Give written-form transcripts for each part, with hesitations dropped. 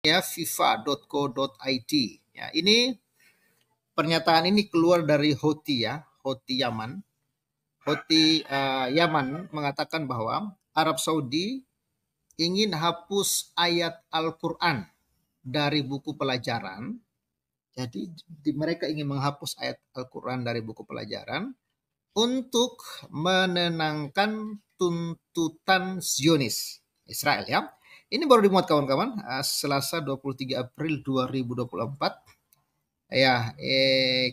ya fifa.co.id. Ya, ini pernyataan ini keluar dari Houthi ya, Houthi Yaman. Houthi Yaman mengatakan bahwa Arab Saudi ingin hapus ayat Al-Quran dari buku pelajaran. Jadi mereka ingin menghapus ayat Al-Quran dari buku pelajaran untuk menenangkan tuntutan Zionis Israel ya. Ini baru dimuat kawan-kawan Selasa 23 April 2024. Ya,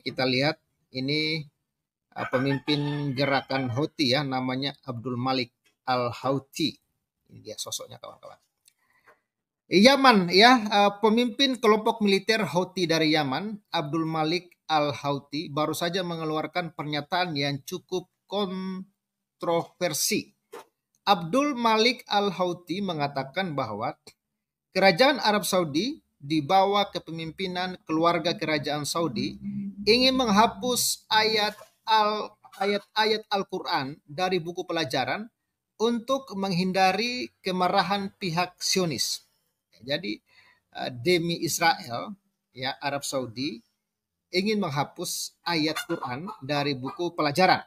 kita lihat ini pemimpin gerakan Houthi ya, namanya Abdul Malik Al-Houthi. Ini dia sosoknya kawan-kawan. Yaman ya, pemimpin kelompok militer Houthi dari Yaman, Abdul Malik Al-Houthi, baru saja mengeluarkan pernyataan yang cukup kontroversi. Abdul Malik Al-Houthi mengatakan bahwa kerajaan Arab Saudi di bawah kepemimpinan keluarga kerajaan Saudi ingin menghapus ayat-ayat Al-Quran dari buku pelajaran untuk menghindari kemarahan pihak Zionis. Jadi demi Israel, ya Arab Saudi ingin menghapus ayat Quran dari buku pelajaran.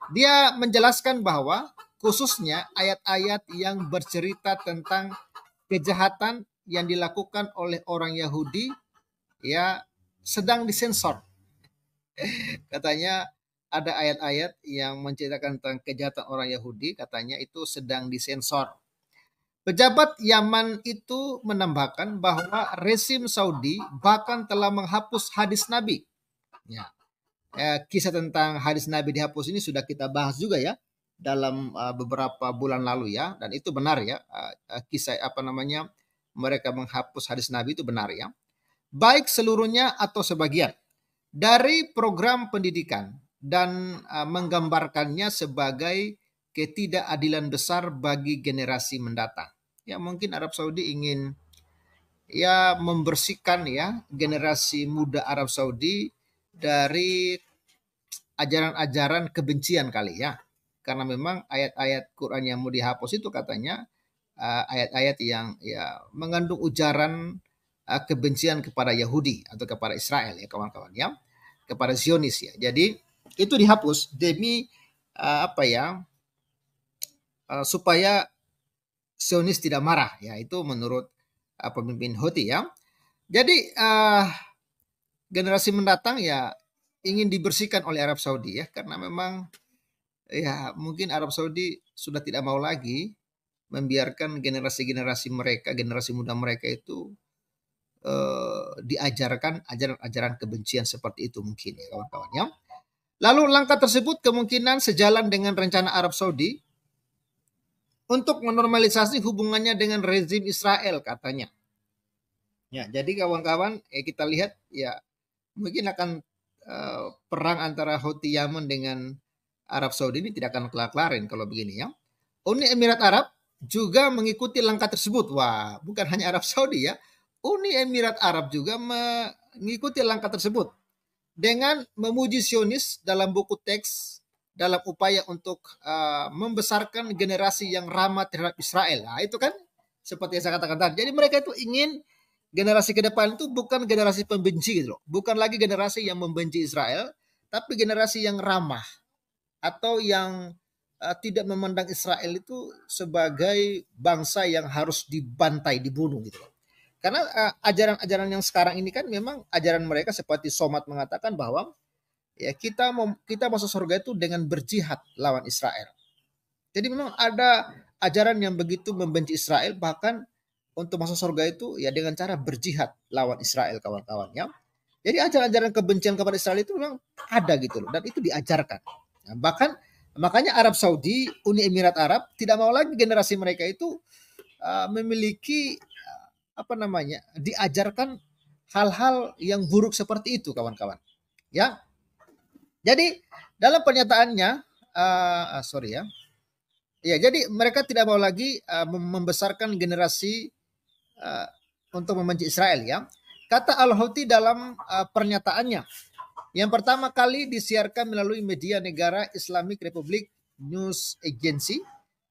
Dia menjelaskan bahwa khususnya ayat-ayat yang bercerita tentang kejahatan yang dilakukan oleh orang Yahudi ya sedang disensor. Katanya ada ayat-ayat yang menceritakan tentang kejahatan orang Yahudi, katanya itu sedang disensor. Pejabat Yaman itu menambahkan bahwa rezim Saudi bahkan telah menghapus hadis Nabi. Ya. Kisah tentang hadis Nabi dihapus ini sudah kita bahas juga ya dalam beberapa bulan lalu ya, dan itu benar ya, kisah mereka menghapus hadis Nabi itu benar ya, baik seluruhnya atau sebagian dari program pendidikan dan menggambarkannya sebagai ketidakadilan besar bagi generasi mendatang. Ya mungkin Arab Saudi ingin ya membersihkan ya generasi muda Arab Saudi dari ajaran-ajaran kebencian kali ya. Karena memang ayat-ayat Quran yang mau dihapus itu katanya ayat-ayat yang ya mengandung ujaran kebencian kepada Yahudi atau kepada Israel ya kawan-kawan ya, kepada Zionis ya. Jadi itu dihapus demi supaya Zionis tidak marah ya, itu menurut pemimpin Houthi ya. Jadi generasi mendatang ya ingin dibersihkan oleh Arab Saudi ya, karena memang ya mungkin Arab Saudi sudah tidak mau lagi membiarkan generasi-generasi mereka, generasi muda mereka itu diajarkan ajaran-ajaran kebencian seperti itu mungkin ya kawan-kawan ya. Lalu langkah tersebut kemungkinan sejalan dengan rencana Arab Saudi untuk menormalisasi hubungannya dengan rezim Israel katanya. Ya, jadi kawan-kawan kita lihat ya mungkin akan perang antara Houthi Yaman dengan Arab Saudi ini tidak akan kelar-kelarin kalau begini ya. Uni Emirat Arab juga mengikuti langkah tersebut. Wah, bukan hanya Arab Saudi ya. Uni Emirat Arab juga mengikuti langkah tersebut dengan memuji Zionis dalam buku teks dalam upaya untuk membesarkan generasi yang ramah terhadap Israel. Nah, itu kan seperti yang saya katakan tadi. Jadi mereka itu ingin generasi ke depan itu bukan generasi pembenci gitu loh. Bukan lagi generasi yang membenci Israel, tapi generasi yang ramah atau yang tidak memandang Israel itu sebagai bangsa yang harus dibantai, dibunuh gitu loh. Karena ajaran-ajaran yang sekarang ini kan memang ajaran mereka seperti Somad mengatakan bahwa ya kita masuk surga itu dengan berjihad lawan Israel. Jadi memang ada ajaran yang begitu membenci Israel, bahkan untuk masuk surga itu ya dengan cara berjihad lawan Israel kawan-kawan ya. Jadi ajaran-ajaran kebencian kepada Israel itu memang ada gitu loh, dan itu diajarkan. Nah, bahkan makanya Arab Saudi, Uni Emirat Arab tidak mau lagi generasi mereka itu memiliki diajarkan hal-hal yang buruk seperti itu kawan-kawan. Ya. Jadi dalam pernyataannya, ya jadi mereka tidak mau lagi membesarkan generasi untuk membenci Israel ya. Kata Al-Houthi dalam pernyataannya, yang pertama kali disiarkan melalui media negara Islamic Republic News Agency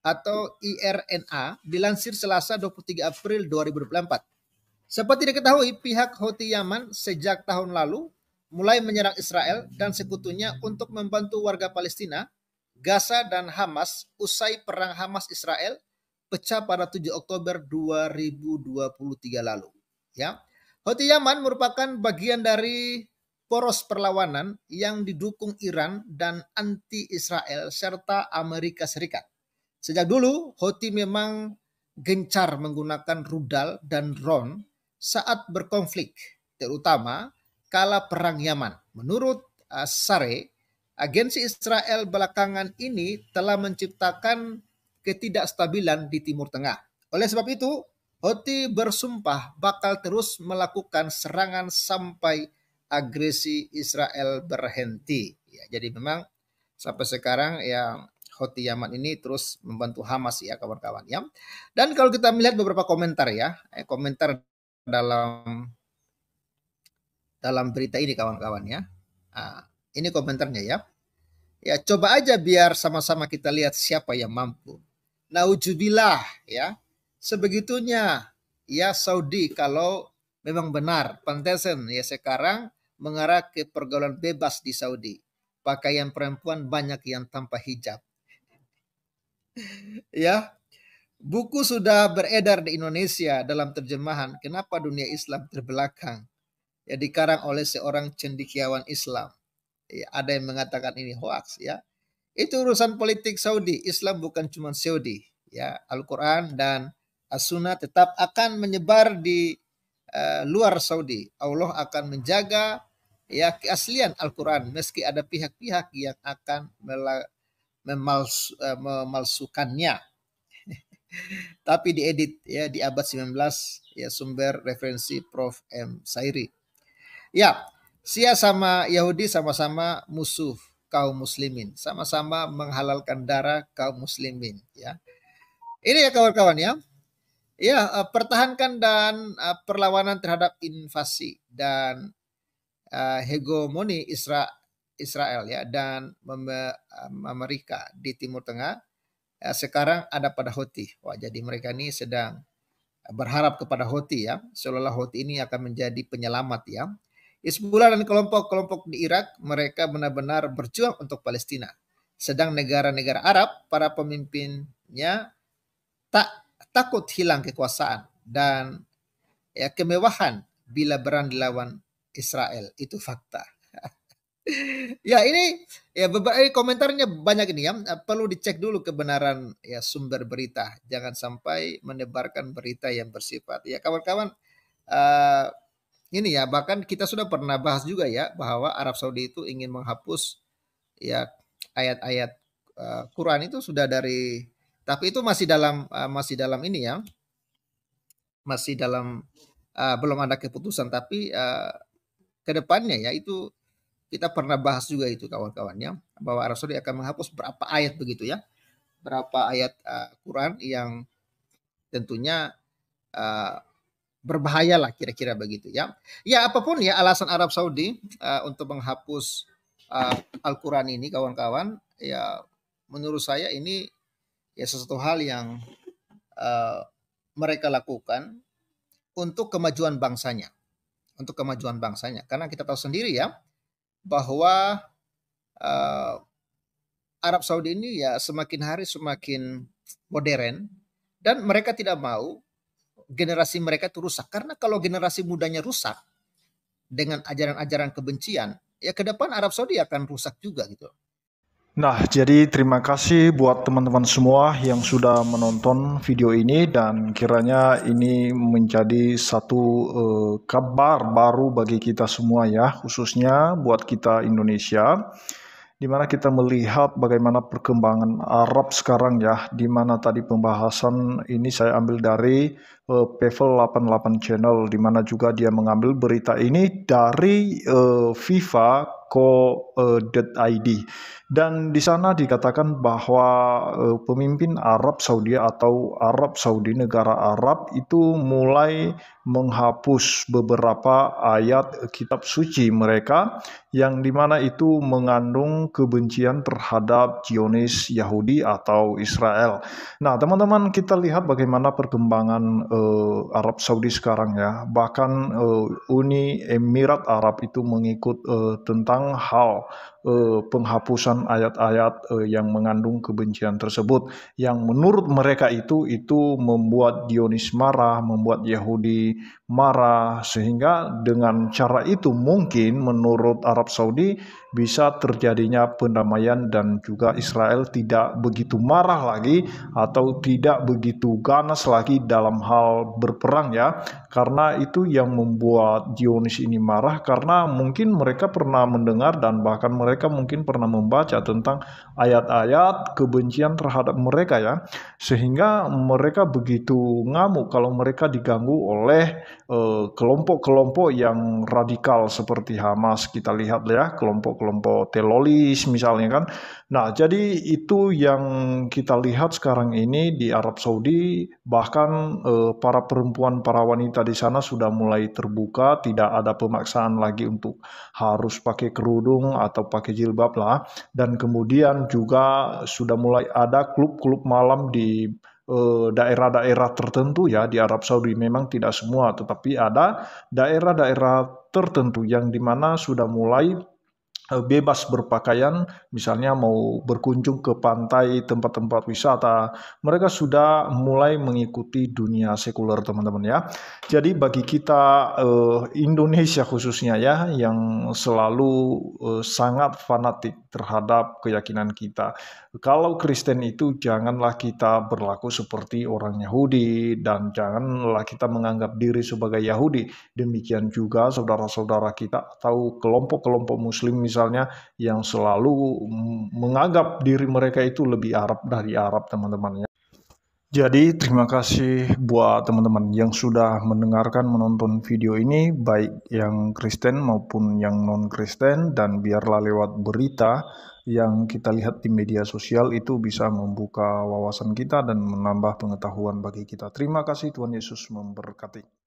atau IRNA, dilansir Selasa 23 April 2024. Seperti diketahui, pihak Houthi Yaman sejak tahun lalu mulai menyerang Israel dan sekutunya untuk membantu warga Palestina, Gaza dan Hamas usai perang Hamas-Israel pecah pada 7 Oktober 2023 lalu. Ya, Houthi Yaman merupakan bagian dari poros perlawanan yang didukung Iran dan anti-Israel serta Amerika Serikat. Sejak dulu, Houthi memang gencar menggunakan rudal dan drone saat berkonflik, terutama kala perang Yaman. Menurut Sare, agensi Israel belakangan ini telah menciptakan ketidakstabilan di Timur Tengah. Oleh sebab itu, Houthi bersumpah bakal terus melakukan serangan sampai agresi Israel berhenti. Ya, jadi memang sampai sekarang ya Houthi Yaman ini terus membantu Hamas ya kawan-kawan ya. Dan kalau kita melihat beberapa komentar ya, komentar dalam berita ini kawan-kawan ya. Nah, ini komentarnya ya. Ya coba aja biar sama-sama kita lihat siapa yang mampu. Naujubillah ya. Sebegitunya ya Saudi kalau memang benar pantesan ya sekarang mengarah ke pergaulan bebas di Saudi. Pakaian perempuan banyak yang tanpa hijab. Ya, buku sudah beredar di Indonesia dalam terjemahan Kenapa Dunia Islam Terbelakang. Ya dikarang oleh seorang cendekiawan Islam. Ya, ada yang mengatakan ini hoax ya. Itu urusan politik Saudi. Islam bukan cuma Saudi. Ya, Al-Quran dan As-Sunnah tetap akan menyebar di luar Saudi. Allah akan menjaga ya keaslian Al-Quran meski ada pihak-pihak yang akan memalsukannya. Tapi diedit ya di abad 19 ya sumber referensi Prof. M. Sairi. Ya, Sia sama Yahudi sama-sama musuh kaum muslimin, sama-sama menghalalkan darah kaum muslimin ya. Ini ya kawan-kawan ya. Ya, pertahankan dan perlawanan terhadap invasi dan hegemoni Israel ya dan Amerika di Timur Tengah sekarang ada pada Houthi. Wah, jadi mereka ini sedang berharap kepada Houthi ya, seolah-olah Houthi ini akan menjadi penyelamat ya. Hizbullah dan kelompok-kelompok di Irak mereka benar-benar berjuang untuk Palestina. Sedang negara-negara Arab para pemimpinnya takut hilang kekuasaan dan ya kemewahan bila berani lawan Israel. Itu fakta. Ya ini ya beberapa komentarnya banyak ini ya. Perlu dicek dulu kebenaran ya sumber berita. Jangan sampai menebarkan berita yang bersifat ya kawan-kawan. Ini ya bahkan kita sudah pernah bahas juga ya bahwa Arab Saudi itu ingin menghapus ya ayat-ayat Quran itu sudah dari tapi itu masih dalam ini ya. Masih dalam belum ada keputusan tapi kedepannya ya itu kita pernah bahas juga itu kawan-kawannya bahwa Arab Saudi akan menghapus berapa ayat begitu ya, berapa ayat Quran yang tentunya berbahaya lah kira-kira begitu ya. Ya apapun ya alasan Arab Saudi untuk menghapus Al-Quran ini kawan-kawan ya menurut saya ini ya sesuatu hal yang mereka lakukan untuk kemajuan bangsanya, karena kita tahu sendiri ya bahwa Arab Saudi ini ya semakin hari semakin modern dan mereka tidak mau generasi mereka itu rusak. Karena kalau generasi mudanya rusak dengan ajaran-ajaran kebencian, ya ke depan Arab Saudi akan rusak juga gitu. Nah, jadi terima kasih buat teman-teman semua yang sudah menonton video ini dan kiranya ini menjadi satu kabar baru bagi kita semua ya, khususnya buat kita Indonesia, di mana kita melihat bagaimana perkembangan Arab sekarang ya, di mana tadi pembahasan ini saya ambil dari Pevel 88 Channel, di mana juga dia mengambil berita ini dari FIFA co.id, Dan di sana dikatakan bahwa pemimpin Arab Saudi atau Arab Saudi, negara Arab itu mulai menghapus beberapa ayat kitab suci mereka yang dimana itu mengandung kebencian terhadap Zionis Yahudi atau Israel. Nah, teman-teman, kita lihat bagaimana perkembangan Arab Saudi sekarang ya. Bahkan Uni Emirat Arab itu mengikut tentang hal penghapusan ayat-ayat yang mengandung kebencian tersebut, yang menurut mereka itu membuat Zionis marah, membuat Yahudi marah, sehingga dengan cara itu mungkin menurut Arab Saudi bisa terjadinya pendamaian dan juga Israel tidak begitu marah lagi atau tidak begitu ganas lagi dalam hal berperang ya, karena itu yang membuat Zionis ini marah, karena mungkin mereka pernah mendengar dan bahkan mereka mungkin pernah membaca tentang ayat-ayat kebencian terhadap mereka ya, sehingga mereka begitu ngamuk kalau mereka diganggu oleh kelompok-kelompok yang radikal seperti Hamas. Kita lihat ya, kelompok-kelompok teroris misalnya kan. Nah, jadi itu yang kita lihat sekarang ini di Arab Saudi, bahkan para perempuan, para wanita di sana sudah mulai terbuka, tidak ada pemaksaan lagi untuk harus pakai kerudung atau pakai jilbab lah. Dan kemudian juga sudah mulai ada klub-klub malam di daerah-daerah tertentu ya di Arab Saudi. Memang tidak semua, tetapi ada daerah-daerah tertentu yang dimana sudah mulai bebas berpakaian, misalnya mau berkunjung ke pantai, tempat-tempat wisata, mereka sudah mulai mengikuti dunia sekuler teman-teman ya. Jadi bagi kita Indonesia khususnya ya, yang selalu sangat fanatik terhadap keyakinan kita. Kalau Kristen itu janganlah kita berlaku seperti orang Yahudi dan janganlah kita menganggap diri sebagai Yahudi. Demikian juga saudara-saudara kita atau kelompok-kelompok muslim misalnya yang selalu menganggap diri mereka itu lebih Arab dari Arab teman-teman ya. Jadi terima kasih buat teman-teman yang sudah mendengarkan, menonton video ini, baik yang Kristen maupun yang non-Kristen, dan biarlah lewat berita yang kita lihat di media sosial itu bisa membuka wawasan kita dan menambah pengetahuan bagi kita. Terima kasih, Tuhan Yesus memberkati.